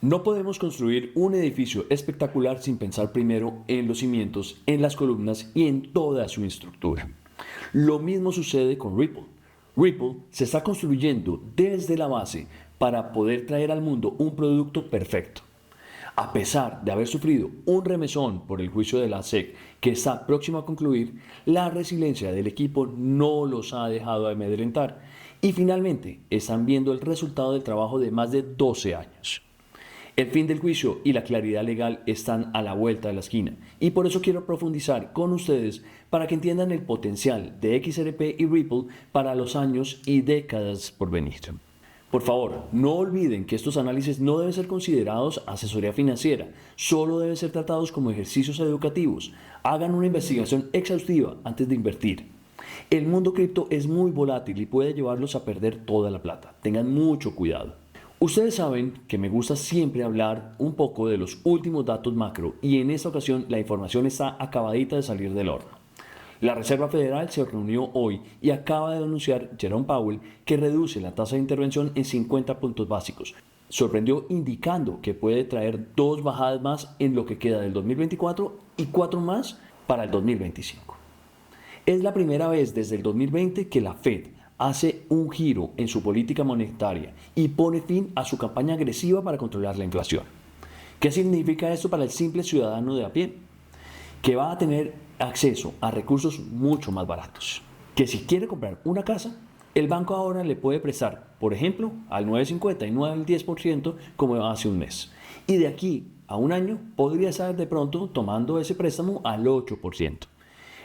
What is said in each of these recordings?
No podemos construir un edificio espectacular sin pensar primero en los cimientos, en las columnas y en toda su estructura. Lo mismo sucede con Ripple. Ripple se está construyendo desde la base para poder traer al mundo un producto perfecto. A pesar de haber sufrido un remesón por el juicio de la SEC que está próximo a concluir, la resiliencia del equipo no los ha dejado de amedrentar y finalmente están viendo el resultado del trabajo de más de 12 años. El fin del juicio y la claridad legal están a la vuelta de la esquina y por eso quiero profundizar con ustedes para que entiendan el potencial de XRP y Ripple para los años y décadas por venir. Por favor, no olviden que estos análisis no deben ser considerados asesoría financiera, solo deben ser tratados como ejercicios educativos. Hagan una investigación exhaustiva antes de invertir. El mundo cripto es muy volátil y puede llevarlos a perder toda la plata. Tengan mucho cuidado. Ustedes saben que me gusta siempre hablar un poco de los últimos datos macro y en esta ocasión la información está acabadita de salir del horno. La Reserva Federal se reunió hoy y acaba de anunciar Jerome Powell que reduce la tasa de intervención en 50 puntos básicos. Sorprendió indicando que puede traer 2 bajadas más en lo que queda del 2024 y 4 más para el 2025. Es la primera vez desde el 2020 que la Fed hace un giro en su política monetaria y pone fin a su campaña agresiva para controlar la inflación. ¿Qué significa esto para el simple ciudadano de a pie? Que va a tener acceso a recursos mucho más baratos. Que si quiere comprar una casa, el banco ahora le puede prestar, por ejemplo, al 9,50 y no al 10% como hace un mes. Y de aquí a un año podría estar de pronto tomando ese préstamo al 8%.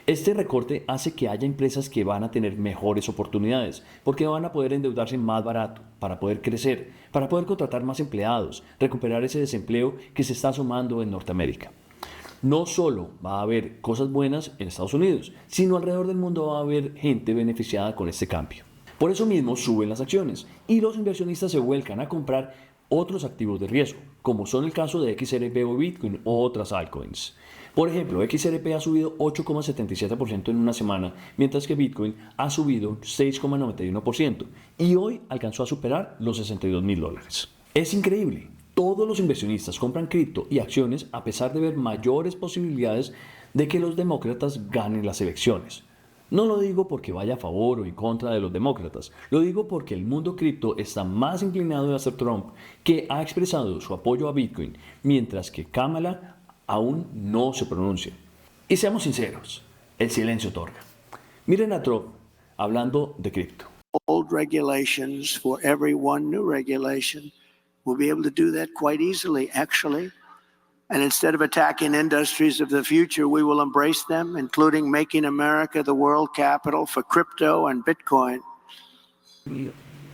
Este recorte hace que haya empresas que van a tener mejores oportunidades, porque van a poder endeudarse más barato, para poder crecer, para poder contratar más empleados, recuperar ese desempleo que se está sumando en Norteamérica. No solo va a haber cosas buenas en Estados Unidos, sino alrededor del mundo va a haber gente beneficiada con este cambio. Por eso mismo suben las acciones y los inversionistas se vuelcan a comprar otros activos de riesgo, como son el caso de XRP o Bitcoin o otras altcoins. Por ejemplo, XRP ha subido 8,77% en una semana, mientras que Bitcoin ha subido 6,91% y hoy alcanzó a superar los $62,000. Es increíble. Todos los inversionistas compran cripto y acciones a pesar de ver mayores posibilidades de que los demócratas ganen las elecciones. No lo digo porque vaya a favor o en contra de los demócratas, lo digo porque el mundo cripto está más inclinado hacia Trump, que ha expresado su apoyo a Bitcoin, mientras que Kamala aún no se pronuncia. Y seamos sinceros, el silencio otorga. Miren a Trump hablando de cripto. Old regulations for every one new regulation. We'll be able to do that quite easily, actually. And instead of attacking industries of the future, we will embrace them, including making America the world capital for crypto and Bitcoin.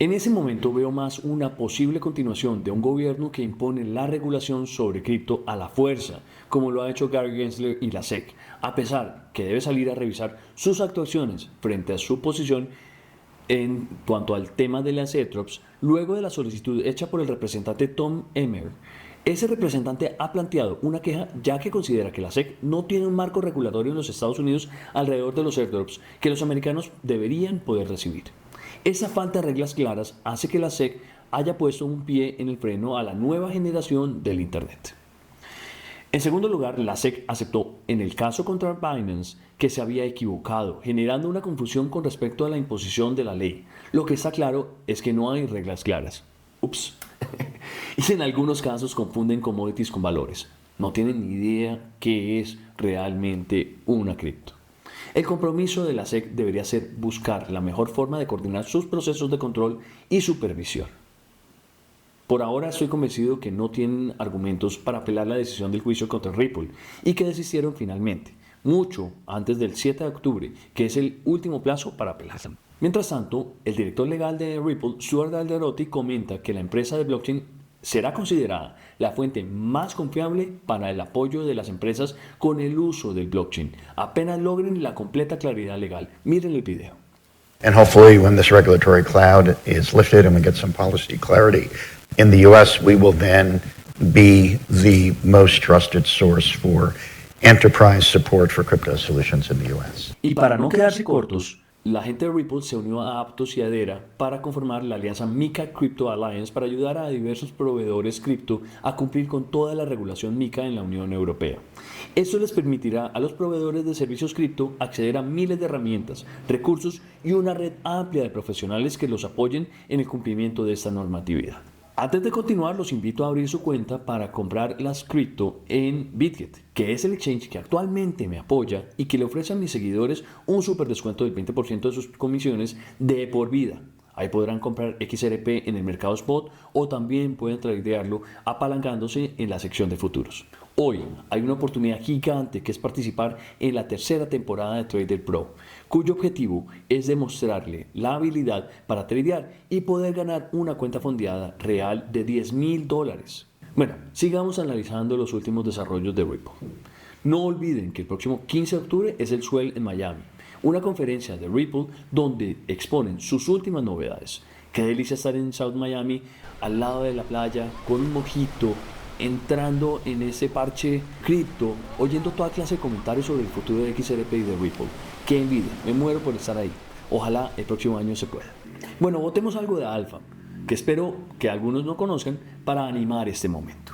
En ese momento veo más una posible continuación de un gobierno que impone la regulación sobre cripto a la fuerza, como lo ha hecho Gary Gensler y la SEC, a pesar que debe salir a revisar sus actuaciones frente a su posición en cuanto al tema de las airdrops, luego de la solicitud hecha por el representante Tom Emmer. Ese representante ha planteado una queja ya que considera que la SEC no tiene un marco regulatorio en los Estados Unidos alrededor de los airdrops que los americanos deberían poder recibir. Esa falta de reglas claras hace que la SEC haya puesto un pie en el freno a la nueva generación del Internet. En segundo lugar, la SEC aceptó en el caso contra Binance que se había equivocado, generando una confusión con respecto a la imposición de la ley. Lo que está claro es que no hay reglas claras. Ups. Y en algunos casos confunden commodities con valores. No tienen ni idea qué es realmente una cripto. El compromiso de la SEC debería ser buscar la mejor forma de coordinar sus procesos de control y supervisión. Por ahora estoy convencido que no tienen argumentos para apelar la decisión del juicio contra Ripple y que desistieron finalmente, mucho antes del 7 de octubre, que es el último plazo para apelar. Mientras tanto, el director legal de Ripple, Stuart Alderoty, comenta que la empresa de blockchain será considerada la fuente más confiable para el apoyo de las empresas con el uso del blockchain, apenas logren la completa claridad legal. Miren el video. And hopefully when this regulatory cloud is lifted and we get some policy clarity in the US, we will then be the most trusted source for enterprise support for crypto solutions in the US. Y para no quedarse cortos, La gente de Ripple se unió a Aptos y Adera para conformar la alianza MiCA Crypto Alliance para ayudar a diversos proveedores cripto a cumplir con toda la regulación MiCA en la Unión Europea. Esto les permitirá a los proveedores de servicios cripto acceder a miles de herramientas, recursos y una red amplia de profesionales que los apoyen en el cumplimiento de esta normatividad. Antes de continuar, los invito a abrir su cuenta para comprar las cripto en Bitget, que es el exchange que actualmente me apoya y que le ofrece a mis seguidores un super descuento del 20% de sus comisiones de por vida. Ahí podrán comprar XRP en el mercado spot o también pueden tradearlo apalancándose en la sección de futuros. Hoy hay una oportunidad gigante que es participar en la tercera temporada de Trader Pro, cuyo objetivo es demostrarle la habilidad para tradear y poder ganar una cuenta fondeada real de $10,000. Bueno, sigamos analizando los últimos desarrollos de Ripple. No olviden que el próximo 15 de octubre es el Swell en Miami, una conferencia de Ripple donde exponen sus últimas novedades. Qué delicia estar en South Miami, al lado de la playa, con un mojito, entrando en ese parche cripto, oyendo toda clase de comentarios sobre el futuro de XRP y de Ripple. Qué envidia, me muero por estar ahí. Ojalá el próximo año se pueda. Bueno, votemos algo de Alpha, que espero que algunos no conozcan para animar este momento.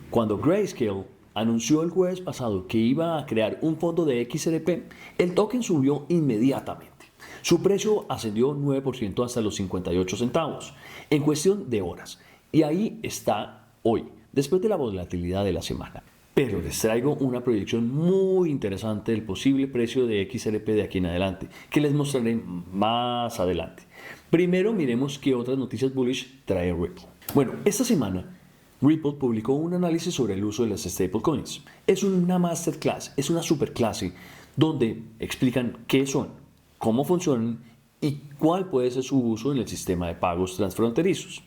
Cuando Grayscale anunció el jueves pasado que iba a crear un fondo de XRP, el token subió inmediatamente. Su precio ascendió 9% hasta los 58 centavos en cuestión de horas. Y ahí está hoy, después de la volatilidad de la semana. Pero les traigo una proyección muy interesante del posible precio de XRP de aquí en adelante, que les mostraré más adelante. Primero miremos qué otras noticias bullish trae Ripple. Bueno, esta semana Ripple publicó un análisis sobre el uso de las stablecoins. Es una masterclass, es una superclase donde explican qué son, cómo funcionan y cuál puede ser su uso en el sistema de pagos transfronterizos.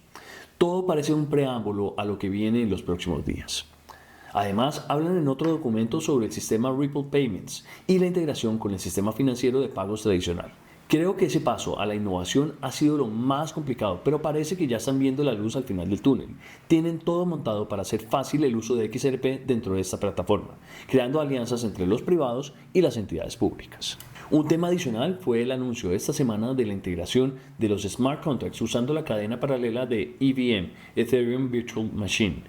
Todo parece un preámbulo a lo que viene en los próximos días. Además, hablan en otro documento sobre el sistema Ripple Payments y la integración con el sistema financiero de pagos tradicional. Creo que ese paso a la innovación ha sido lo más complicado, pero parece que ya están viendo la luz al final del túnel. Tienen todo montado para hacer fácil el uso de XRP dentro de esta plataforma, creando alianzas entre los privados y las entidades públicas. Un tema adicional fue el anuncio esta semana de la integración de los smart contracts usando la cadena paralela de EVM, Ethereum Virtual Machine,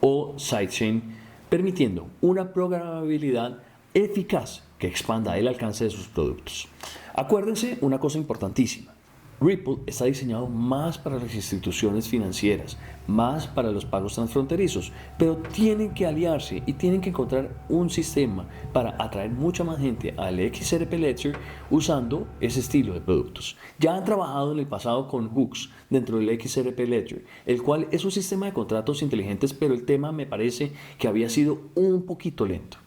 o sidechain, permitiendo una programabilidad eficaz que expanda el alcance de sus productos. Acuérdense una cosa importantísima. Ripple está diseñado más para las instituciones financieras, más para los pagos transfronterizos, pero tienen que aliarse y tienen que encontrar un sistema para atraer mucha más gente al XRP Ledger usando ese estilo de productos. Ya han trabajado en el pasado con hooks dentro del XRP Ledger, el cual es un sistema de contratos inteligentes, pero el tema me parece que había sido un poquito lento.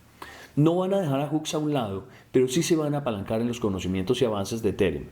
No van a dejar a hooks a un lado, pero sí se van a apalancar en los conocimientos y avances de Ethereum.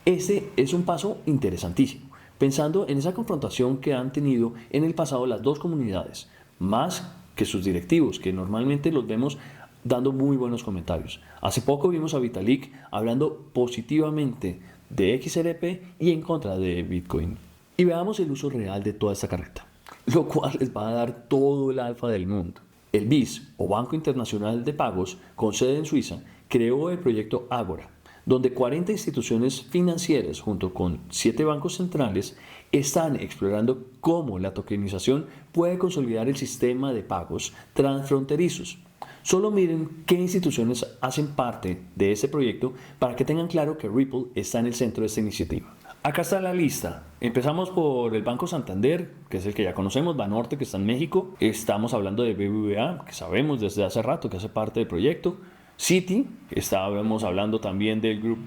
Este es un paso interesantísimo, pensando en esa confrontación que han tenido en el pasado las dos comunidades, más que sus directivos, que normalmente los vemos dando muy buenos comentarios. Hace poco vimos a Vitalik hablando positivamente de XRP y en contra de Bitcoin. Y veamos el uso real de toda esta carreta, lo cual les va a dar todo el alfa del mundo. El BIS, o Banco Internacional de Pagos, con sede en Suiza, creó el proyecto Agora, donde 40 instituciones financieras junto con 7 bancos centrales están explorando cómo la tokenización puede consolidar el sistema de pagos transfronterizos. Solo miren qué instituciones hacen parte de este proyecto para que tengan claro que Ripple está en el centro de esta iniciativa. Acá está la lista. Empezamos por el Banco Santander, que es el que ya conocemos, Banorte, que está en México. Estamos hablando de BBVA, que sabemos desde hace rato que hace parte del proyecto. Citi, estábamos hablando también del grupo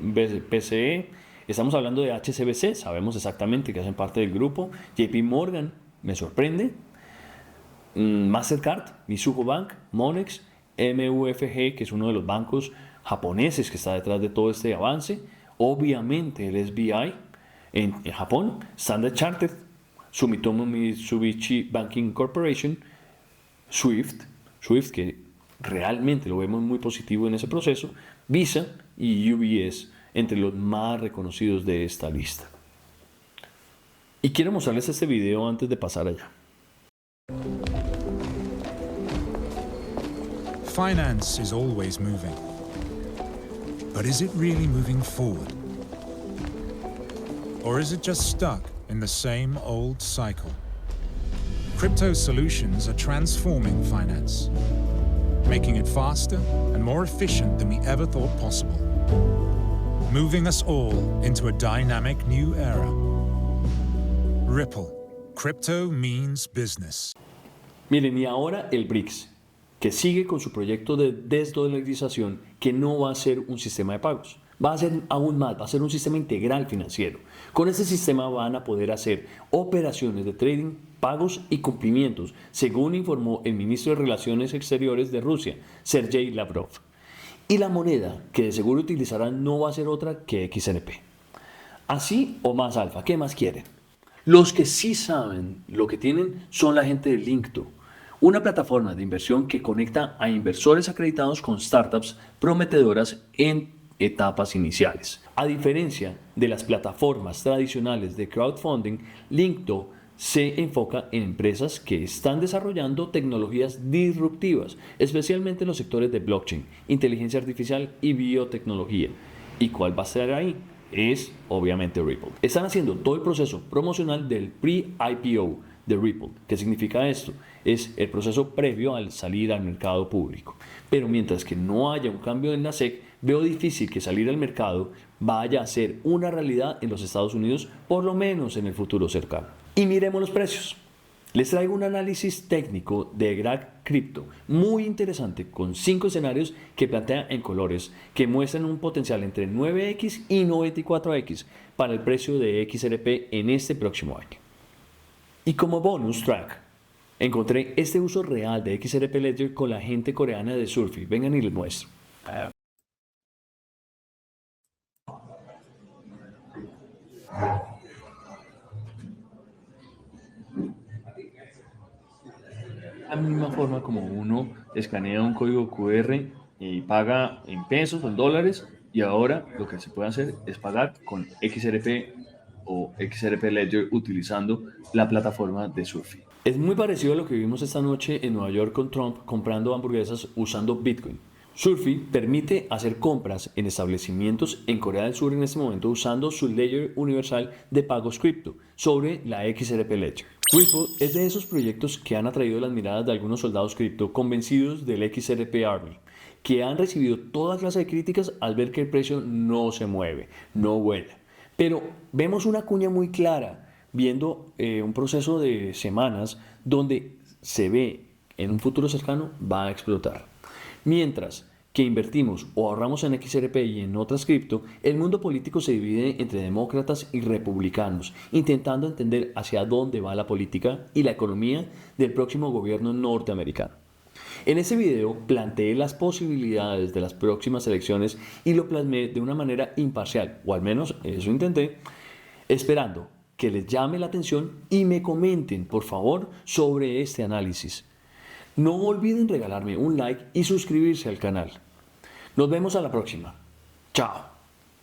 PCE. Estamos hablando de HSBC, sabemos exactamente que hacen parte del grupo. JP Morgan, me sorprende. Mastercard, Mizuho Bank, Monex, MUFG, que es uno de los bancos japoneses que está detrás de todo este avance. Obviamente el SBI en Japón, Standard Chartered, Sumitomo Mitsubishi Banking Corporation, Swift que realmente lo vemos muy positivo en ese proceso, Visa y UBS, entre los más reconocidos de esta lista. Y quiero mostrarles este video antes de pasar allá. Finance is always moving. But is it really moving forward? Or is it just stuck in the same old cycle? Crypto solutions are transforming finance, making it faster and more efficient than we ever thought possible, moving us all into a dynamic new era. Ripple. Crypto means business. Miren, y ahora el BRICS, que sigue con su proyecto de desdolarización, que no va a ser un sistema de pagos. Va a ser aún más, va a ser un sistema integral financiero. Con este sistema van a poder hacer operaciones de trading, pagos y cumplimientos, según informó el ministro de Relaciones Exteriores de Rusia, Sergei Lavrov. Y la moneda que de seguro utilizarán no va a ser otra que XRP. Así o más alfa, ¿qué más quieren? Los que sí saben lo que tienen son la gente de Linkto, una plataforma de inversión que conecta a inversores acreditados con startups prometedoras en etapas iniciales. A diferencia de las plataformas tradicionales de crowdfunding, Linkto se enfoca en empresas que están desarrollando tecnologías disruptivas, especialmente en los sectores de blockchain, inteligencia artificial y biotecnología. ¿Y cuál va a estar ahí? Es obviamente Ripple. Están haciendo todo el proceso promocional del pre-IPO de Ripple. ¿Qué significa esto? Es el proceso previo al salir al mercado público. Pero mientras que no haya un cambio en la SEC, veo difícil que salir al mercado vaya a ser una realidad en los Estados Unidos, por lo menos en el futuro cercano. Y miremos los precios. Les traigo un análisis técnico de Grad Crypto muy interesante con 5 escenarios que plantea en colores que muestran un potencial entre 9x y 94x para el precio de XRP en este próximo año. Y como bonus track, encontré este uso real de XRP Ledger con la gente coreana de Surfy. Vengan y les muestro. La misma forma como uno escanea un código QR y paga en pesos o en dólares, y ahora lo que se puede hacer es pagar con XRP o XRP Ledger utilizando la plataforma de Surfy. Es muy parecido a lo que vimos esta noche en Nueva York con Trump comprando hamburguesas usando Bitcoin. Surfy permite hacer compras en establecimientos en Corea del Sur en este momento usando su Ledger universal de pagos cripto sobre la XRP Ledger. Ripple es de esos proyectos que han atraído las miradas de algunos soldados cripto convencidos del XRP Army, que han recibido toda clase de críticas al ver que el precio no se mueve, no vuela. Pero vemos una cuña muy clara, viendo un proceso de semanas donde se ve en un futuro cercano va a explotar. Mientras que invertimos o ahorramos en XRP y en otras cripto, el mundo político se divide entre demócratas y republicanos, intentando entender hacia dónde va la política y la economía del próximo gobierno norteamericano. En este video planteé las posibilidades de las próximas elecciones y lo plasmé de una manera imparcial, o al menos eso intenté, esperando que les llame la atención y me comenten, por favor, sobre este análisis. No olviden regalarme un like y suscribirse al canal. Nos vemos a la próxima. Chao.